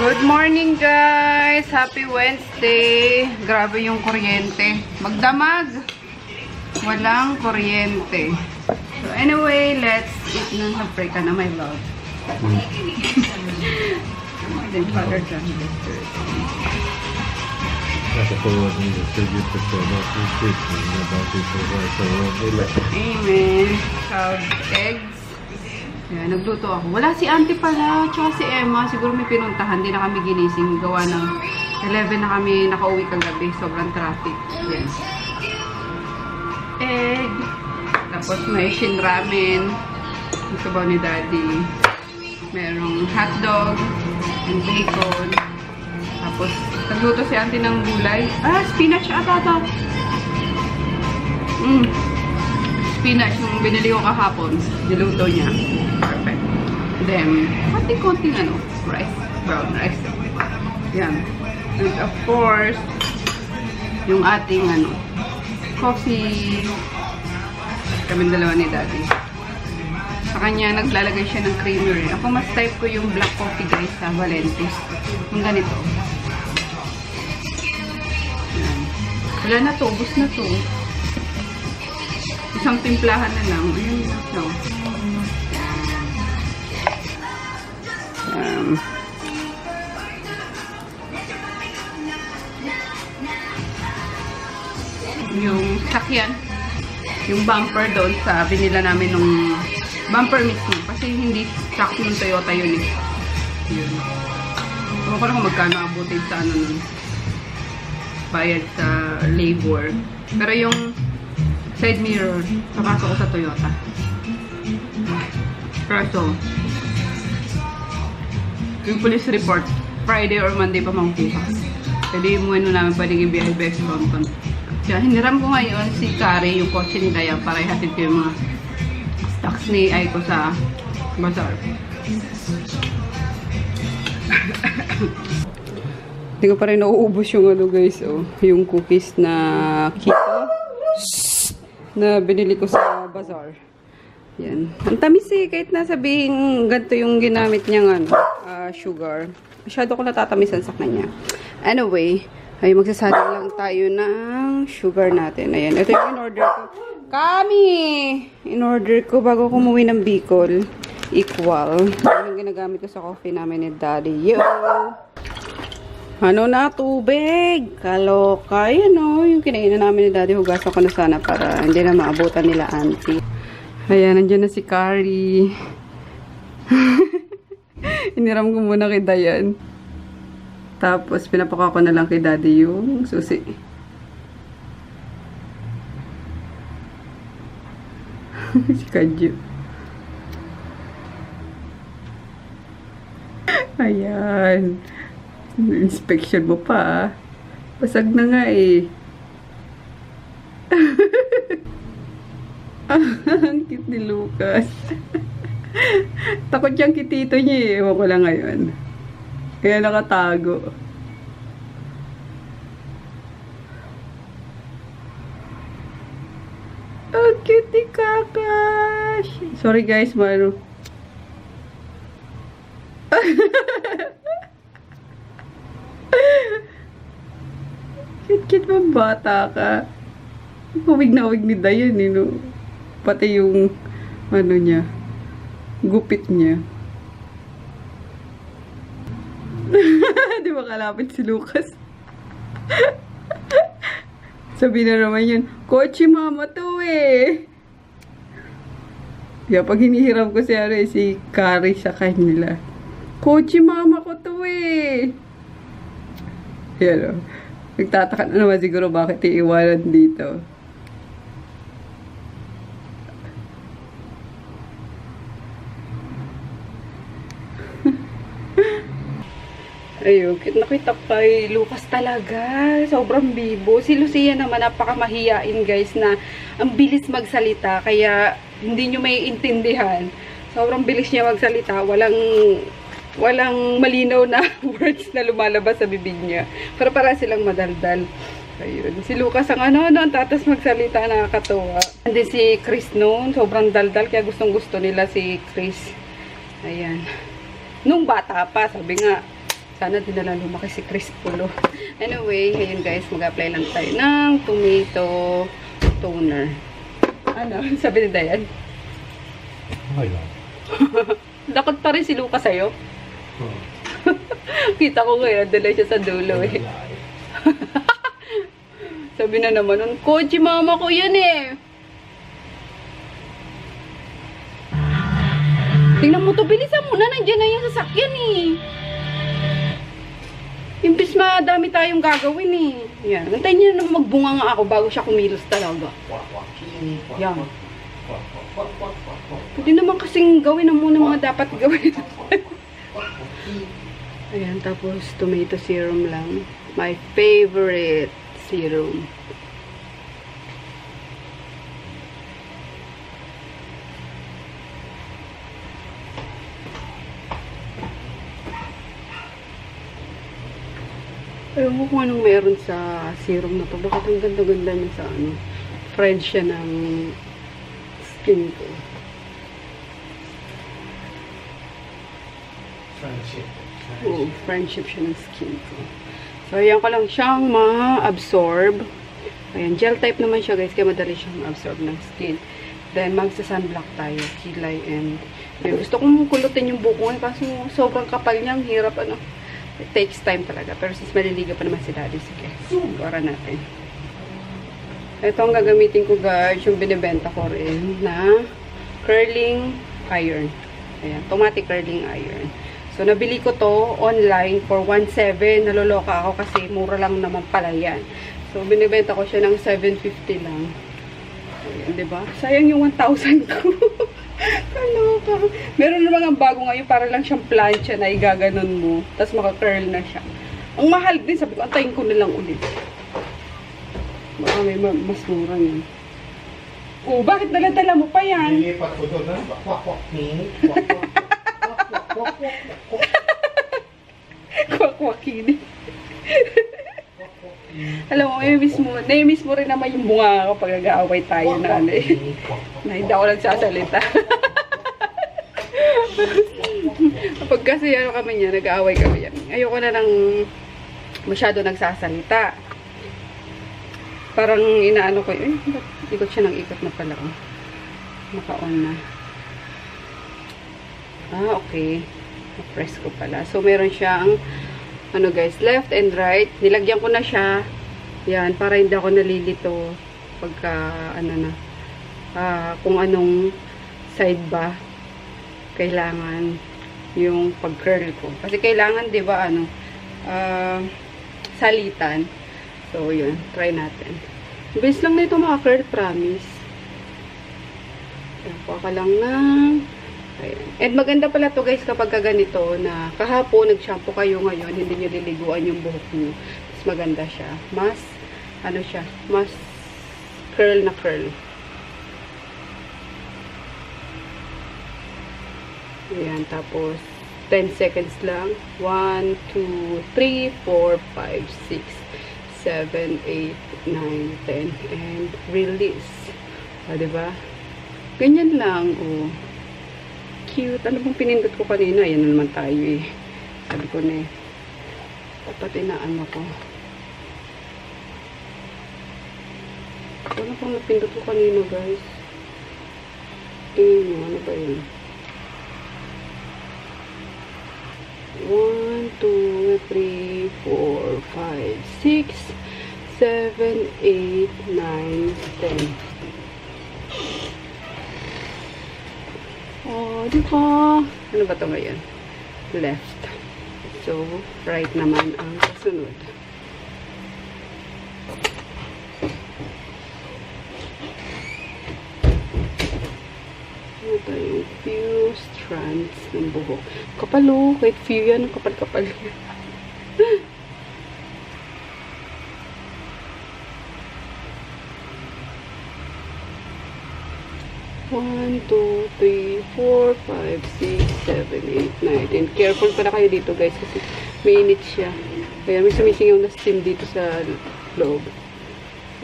Good morning guys! Happy Wednesday! Grabe yung kuryente. Magdamag! Walang kuryente. So anyway, let's eat ng hapre ka na my love. Then Father John Amen. Cow eggs. Ayan, nagluto ako. Wala si auntie pala, tsaka si Emma. Siguro may pinuntahan. Hindi na kami ginising. Gawa ng 11 na kami nakauwi kagabi. Sobrang traffic. Ayan. Egg. Tapos may shin ramen. Yung sabaw ni daddy. Merong hotdog. And bacon. Tapos, nagluto si auntie ng gulay. Ah, spinach ata. Spinach yung binili ko kahapon. Niluto niya. Perfect. Then, konting-konting rice. Brown rice. Yan. And of course, yung ating coffee. Kaming dalawa ni daddy. Sa kanya, naglalagay siya ng creamery. Ako mas type ko yung black coffee guys sa Valentis. Yung ganito. Yan. Wala na to. Ubus na to. Isang timplahan na lang. Ayun na. So, yung sakyan, yung bumper doon sa binila namin nung bumper mismo. Kasi hindi sakto yung Toyota yun eh. Yun. Ewan ko lang kung magkano abutin sa nun. Bayad sa labor. Pero yung side mirror, papasok ko sa Toyota. Kaso, yung police report, Friday or Monday pa makukuha. Pwede yung muna namin pwedeng ibiyahe best Brompton. Kaya hiniram ko ngayon si Kari, yung kotse ni Daya, para ihatid ko yung mga stocks ni Aiko sa bazaar. Hindi ko pa rin nauubos yung guys, yung cookies na keto na binili ko sa bazaar. Yan. Ang tamis eh, kahit na sabihin ganito yung ginamit niyang sugar. Masyado ko natatamisan sa kanya. Anyway, ay magsasalang lang tayo ng sugar natin. Ayan, ito yung in-order ko. In-order ko bago ko umuwi ng Bicol. Equal. Ito yung ginagamit ko sa coffee namin ni Daddy. Yo! Tubig! Kaloka. Yan yung kinainan namin ni Daddy. Hugasan ko na sana para hindi na maabutan nila auntie. Ayan, nandiyan na si Kari. Iniram ko muna kay Dayan. Tapos, pinapaka ko na lang kay Daddy yung susi. Si Kadyo. Ayan. Inspection mo pa. Basag na nga eh. Ang cute ni Lucas. Takot yung kitito niya eh. Ewan ko lang ngayon. Kaya nakatago. Oh, cute ni Kakash. Sorry guys, Maro. Cute mo bata ka. Huwig na huwig ni Dayan eh, no? Pati yung niya, gupit niya. Di ba kalapit si Lucas? Sabi na naman yun, kotse mama to eh. Kaya pag hinihiram ko si Kari sa kanila, kotse mama ko to eh. Yan o. Nagtataka na naman siguro bakit iiwanan dito. Ayun, nakita kay Lucas talaga. Sobrang bibo. Si Lucia naman, napakamahiyain guys na ang bilis magsalita. Kaya hindi nyo may intindihan. Sobrang bilis niya magsalita. Walang malinaw na words na lumalabas sa bibig niya. Pero para silang madaldal. Ayun. Si Lucas ang tatas magsalita, nakakatawa. And then si Chris noon, sobrang daldal. Kaya gustong gusto nila si Chris. Ayan. Nung bata pa, Sana din na lang lumaki si Chris Pulo. Anyway, ayun guys, mag-apply lang tayo ng tomato toner. Ano? Sabi ni Dayan? Okay lang. Dakot pa rin si Lucas sa'yo. Kita ko ngayon, dala siya sa dulo eh. Sabi na naman, nun, Koji, mama ko yan eh. Tingnan mo to, bilisan mo na, nandiyan na yung sasakyan eh. Imbis madami tayong gagawin eh. Yan, antayin niya na magbunga nga ako bago siya kumilos talaga. Yan. Pwede naman kasing gawin na muna mga dapat gawin. Ayan, tapos tomato serum lang. My favorite serum. Ewan ko kung anong meron sa serum na to. Bakit ang ganda-ganda niya sa ano. Friend siya ng skin ko. Friendship. Oo, friendship siya ng skin ko. So, ayan ko lang siyang ma-absorb. Ayan, gel type naman siya guys. Kaya madali siyang ma-absorb ng skin. Then, magsa-sunblock tayo. Kilay and... Yun, gusto kong kulutin yung buko. Kaso sobrang kapal niya. Ang hirap ano. It takes time talaga. Pero since maliliga pa naman si Daddy, sige. Subukan natin. Ito ang gagamitin ko guys. Yung binibenta ko rin na curling iron. Ayan. Automatic curling iron. So, nabili ko to online for 1.7. Naloloka ako kasi mura lang naman pala yan. So, binibenta ko siya ng 7.50 lang. Ayan, diba? Sayang yung 1,000 ko. Kaloka. Meron naman ang bago ngayon para lang siyang plancha na igaganon mo. Tapos maka-curl na siya. Ang mahal din. Sabi ko, antayin ko na lang ulit. Baka may mas mura yun. Oh, bakit dala-dala mo pa yan? Lilipat ko doon na. Kwak-kwak ni. Kwak-kwak. Kwak-kwakini. Alam mo, nai-miss mo rin naman yung bunga kapag nag-aaway tayo na ano eh. Na hindi ako nagsasalita. Kapag kasi ano kami niya, nag-aaway kami yan. Ayoko na lang masyado nagsasalita. Parang inaano ko, ikot siya ng ikot na pala. Naka-on na. Ah, okay. Na-press ko pala. So, meron siyang ano guys, left and right. Nilagyan ko na siya. Yan, para hindi ako nalilito pagka, ano na, kung anong side ba kailangan yung pag-curl ko. Kasi kailangan, di ba, ano, salitan. So, yun, try natin. Base lang na ito maka-curl, promise. Yan, kuha ka lang ng ayan. And maganda pala to guys kapag ganito na kahapon nag-shampoo kayo ngayon, hindi nyo liliguan yung buhok nyo. Mas maganda siya. Mas, ano siya, mas curl na curl. Ayan, tapos 10 seconds lang. 1, 2, 3, 4, 5, 6, 7, 8, 9, 10. And release. O, diba? Ganyan lang, oh. Cute. Ano bang pinindot ko kanina? Ayan na naman tayo eh. Sabi ko na eh. Dapat inaano ko. Ano pang napindot ko kanina guys? Tingin mo. Ano ba yun? 1, 2, 3, 4, 5, 6, 7, 8, 9, 10. Oh, diba? Ano ba ito ngayon? Left. So, right naman ang kasunod. Ano tayo? Few strands ng buhok. Kapal oh. Kahit few yan. Ang kapal-kapal yan. 1, 2, 3, 4, 5, 6, 7, 8, 9, 10. Careful pala kayo dito guys kasi mainit siya. Kaya may sumisingaw na steam dito sa loob.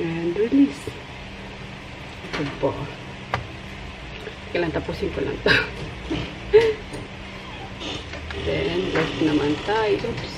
And release. Ito po. Kailan tapusin ko lang ito. Then left naman tayo. Oops.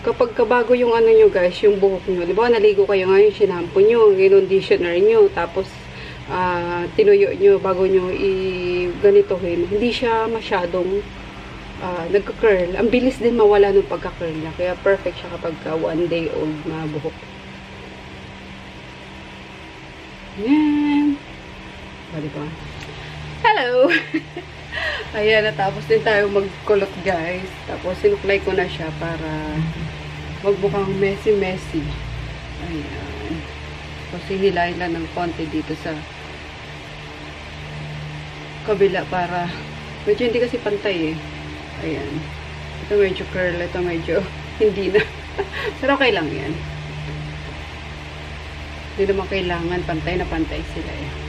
kapag kabago yung ano nyo guys, yung buhok nyo, di ba naligo kayo ngayon, sinampoo nyo, conditioner nyo, tapos tinuyo nyo bago nyo ganitohin, hindi siya masyadong nagka-curl. Ang bilis din mawala ng pagka-curl niya, kaya perfect siya kapag 1 day old na buhok. Yan. O, diba? Hello! Ayan, natapos din tayo magkulot guys. Tapos sinuklay ko na siya para magmukhang messy-messy. Ayan. Kasi hilahin lang ng konti dito sa kabila para medyo hindi kasi pantay eh. Ayan. Ito medyo curl, ito medyo hindi na. Pero okay lang yan. Hindi naman kailangan pantay na pantay sila eh.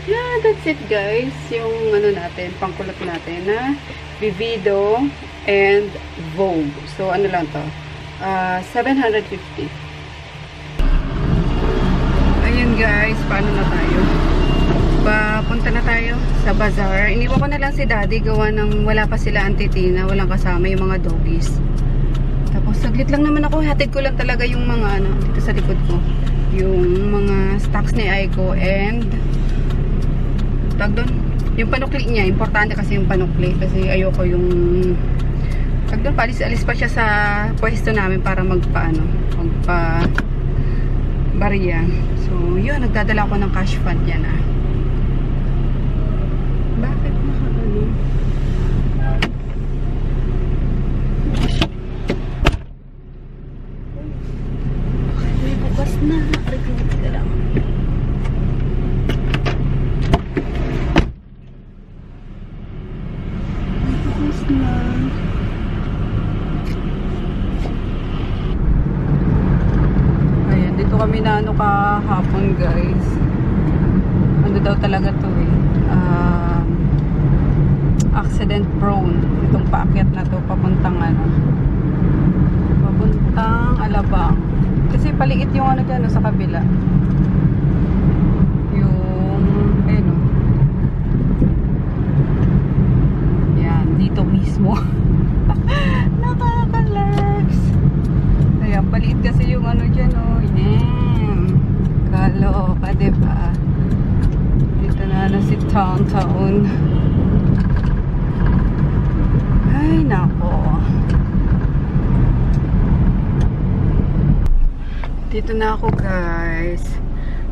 Yeah, that's it guys. Yung ano natin, pangkulot natin na Vivido and Vogue. So, ano lang to? 750. Ayun guys, paano na tayo? Papunta na tayo sa bazaar. Iniwan ko na lang si daddy gawa ng wala pa sila Auntie Tina, walang kasama yung mga doggies. Tapos saglit lang naman ako, hatid ko lang talaga yung mga ano, dito sa likod ko. Yung mga stocks ni Aiko and tag doon, yung panukli niya, importante kasi yung panukli kasi ayoko yung tag doon, alis pa siya sa pwesto namin para magpa bariya. So, yun, nagdadala ako ng cash fund yan Bakit naka-ano? May bukas na. Teka lang. Ayan, dito kami na ano kahapon guys. Ano daw talaga to eh. Accident prone. Itong paakyat na to papuntang ano. Papuntang Alabang. Kasi paliit yung ano dyan no, sa kabila. Yung ano. Yan, dito mismo. Nakaka-lurks. Ayan, paliit kasi yung ano dyan, oh. Yan. Kaloka, diba? Dito na si Town. Ay, nako. Dito na ako, guys.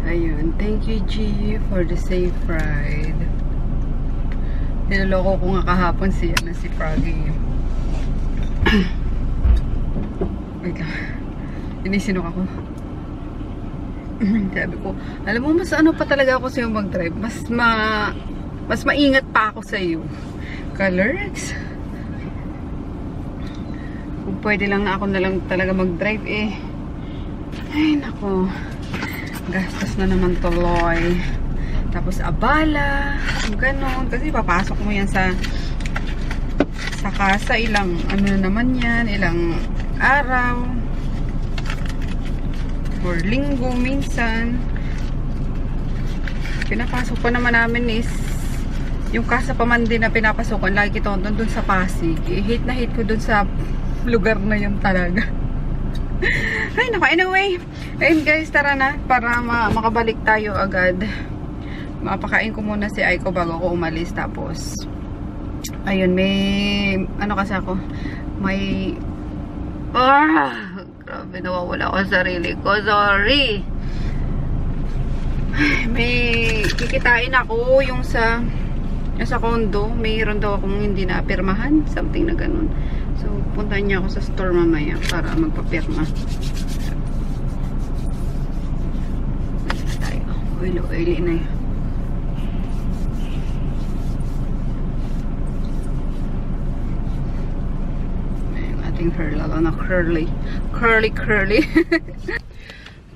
Ayun. Thank you, G, for the safe ride. Niloloko ko nga kahapon si Froggy. Wait lang. Inisinok ako. Sabi ko, alam mo, mas ano pa talaga ako sa'yo mag-drive. Mas maingat pa ako sa'yo. Colors. Kung pwede lang na ako na lang talaga mag-drive eh. Ay, nako. Gastos na naman tuloy. Tapos abala. Ganon. Kasi papasok mo yan sa kasa. Ilang, ano na naman yan. Ilang araw. Or linggo minsan. Pinapasok pa naman namin is yung kasa pa man din na pinapasokan. Lagi ito doon sa Pasig. Hate na hate ko doon sa lugar na yun talaga. Ay, nako. Anyway. Ayun guys, tara na. Para makabalik tayo agad. Mapakain ko muna si Aiko bago ako umalis. Tapos, ayun, may, ano kasi ako, may, grabe, nawawala ako sa sarili ko. Sorry. May kikitain ako yung sa condo. Mayroon daw akong hindi na pirmahan. Something na ganun. So, puntahan niya ako sa store mamaya para magpapirma. Tayo. Oily na yun. Ating hair lalo na curly. Curly.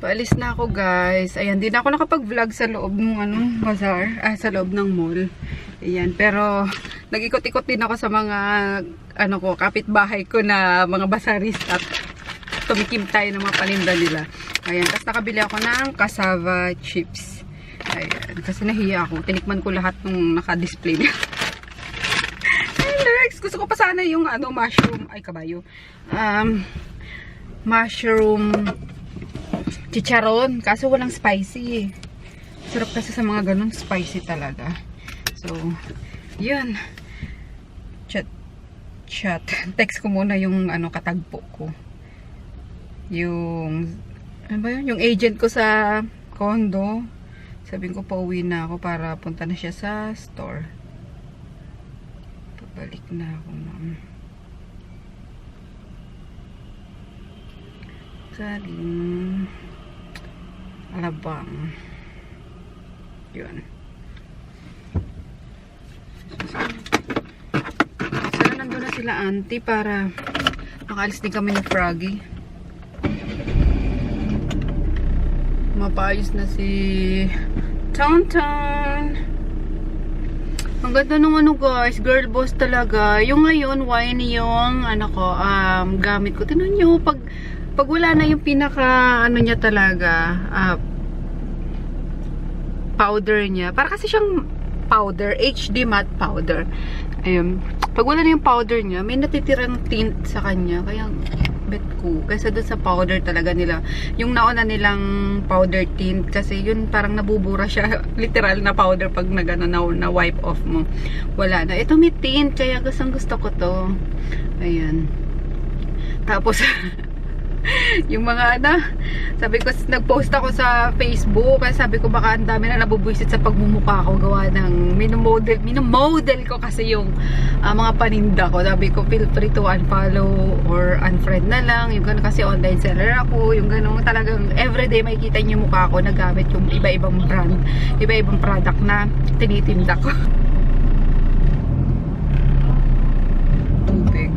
Paalis na ako guys. Ayan, di na ako nakapag-vlog sa loob ng bazaar. Sa loob ng mall. Ayan, pero nag-ikot-ikot din ako sa mga kapitbahay ko na mga basarista. Tumikim tayo ng mga paninda nila. Ayan, tapos nakabili ako ng cassava chips. Ayan, kasi nahiya ako. Tinikman ko lahat nung naka-display niya. Gusto ko pa sana yung mushroom, ay kabayo. mushroom chicharon. Kaso walang spicy. Sarap kasi sa mga ganun, spicy talaga. So, yun. Chat. Text ko muna yung katagpo ko. Yung, ano ba yun? Yung agent ko sa condo. Sabihin ko, pauwi na ako para punta na siya sa store. Pabalik na ako, ma'am. Galing Alabang. Yun. Sana nandun na sila auntie para makaalis din kami ni Froggy. Mapayos na si Tonton. Ang ganda nung guys, girl boss talaga. Yung ngayon, wine yung gamit ko. Tingnan nyo, pag wala na yung pinaka niya talaga, powder niya. Para kasi siyang powder, HD matte powder. Ayun. Pag wala na yung powder niya, may natitirang tint sa kanya. Kaya bet ko. Kaysa doon sa powder talaga nila. Yung nauna nilang powder tint. Kasi yun parang nabubura siya. Literal na powder pag na wipe off mo. Wala na. Ito may tint. Kaya gusto ko to. Ayan. Tapos yung mga sabi ko, nag-post ako sa Facebook kasi sabi ko baka ang dami na nabubwisit sa pagmumukha ko gawa ng minomodel ko kasi yung mga paninda ko. Sabi ko, feel free to unfollow or unfriend na lang. Yung gano'n kasi online seller ako. Yung gano'n talagang everyday makikita niyo yung mukha ko na gamit yung iba-ibang brand, iba-ibang product na tinitinda ko. Tubig.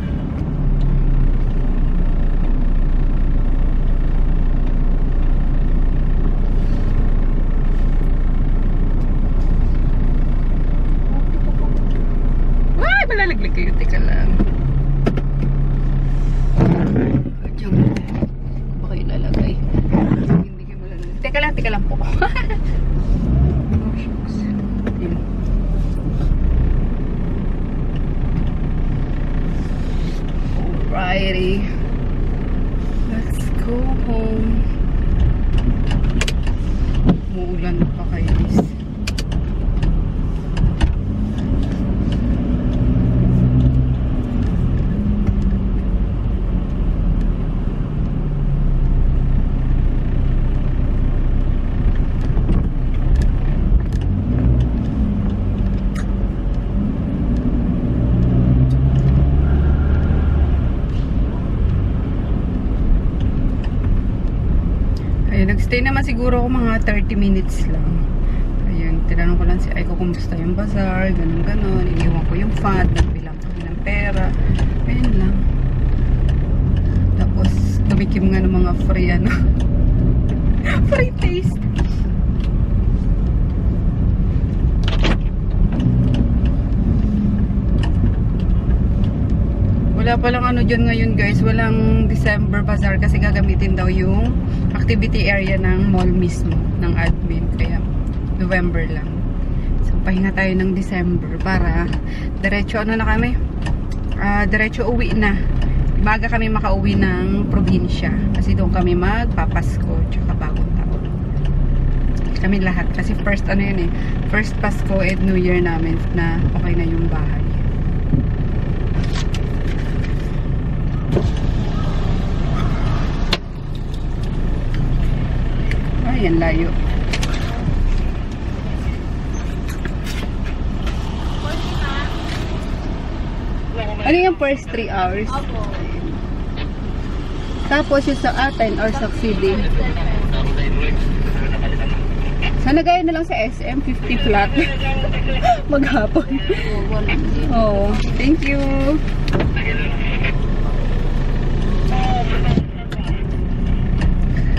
Malalaglag kayo, teka lang. Diyan, baka ilalagay. Hindi kayo malalagay. Teka lang po. Oh, shucks. Alrighty. Let's go home. Umuulan pa kayo, guys. Nagstay naman siguro ako mga 30 minutes lang. Ayun, tinanong ko lang si Aiko kumusta yung bazaar, ganun-ganon. Iniwan ko yung fund, nagbilang kami ng pera. Ayun lang. Tapos, tumikim nga ng mga free free taste. Wala palang dyan ngayon guys, walang December bazaar kasi gagamitin daw yung activity area ng mall mismo, ng admin. Kaya November lang. So pahinga tayo ng December para diretso na kami. Diretso uwi na. Maga kami makauwi ng probinsya kasi doon kami magpapasko tsaka bagong taon. Kami lahat kasi first first Pasko and New Year namin na okay na yung bahay. Ayan, layo. Ano yung first 3 hours? Tapos yung sa 10 hours succeeding. Sana gaya na lang sa SM, 50 flat. Maghapon. Oh, thank you.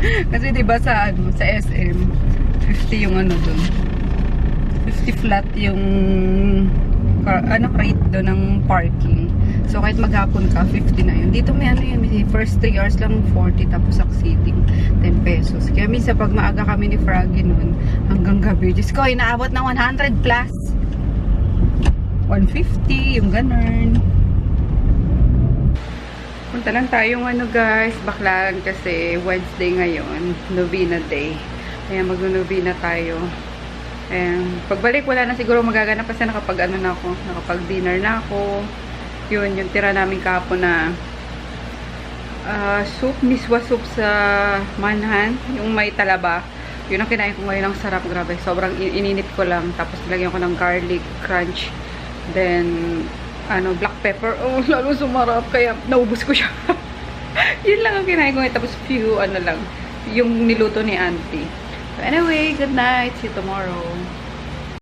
Kasi diba sa SM 50 yung dun 50 flat yung rate doon ng parking. So kahit maghapon ka 50 na yun. Dito may may first 3 hours lang 40 tapos succeeding 10 pesos. Kaya minsan pag maaga kami ni Froggy nun hanggang gabi, Diyos ko, inaabot ng 100 plus 150 yung ganun. Punta lang tayong ano guys, Baclaran kasi Wednesday ngayon, Novena Day. Kaya mag-novena tayo. And pagbalik wala na siguro magaganap kasi nakapag ano na ako, nakapag dinner na ako. Yun, yung tira namin kahapon na soup, miswa soup sa manhan, yung may talaba. Yun ang kinain ko ngayon, ang sarap, grabe. Sobrang ininit ko lang, tapos nilagyan ko ng garlic crunch. Then ano, black pepper. Oh, lalo sumarap. Kaya, naubos ko siya. Yun lang ang kinain ko ngayon. Tapos, few, ano lang, yung niluto ni auntie. So, anyway, good night. See you tomorrow.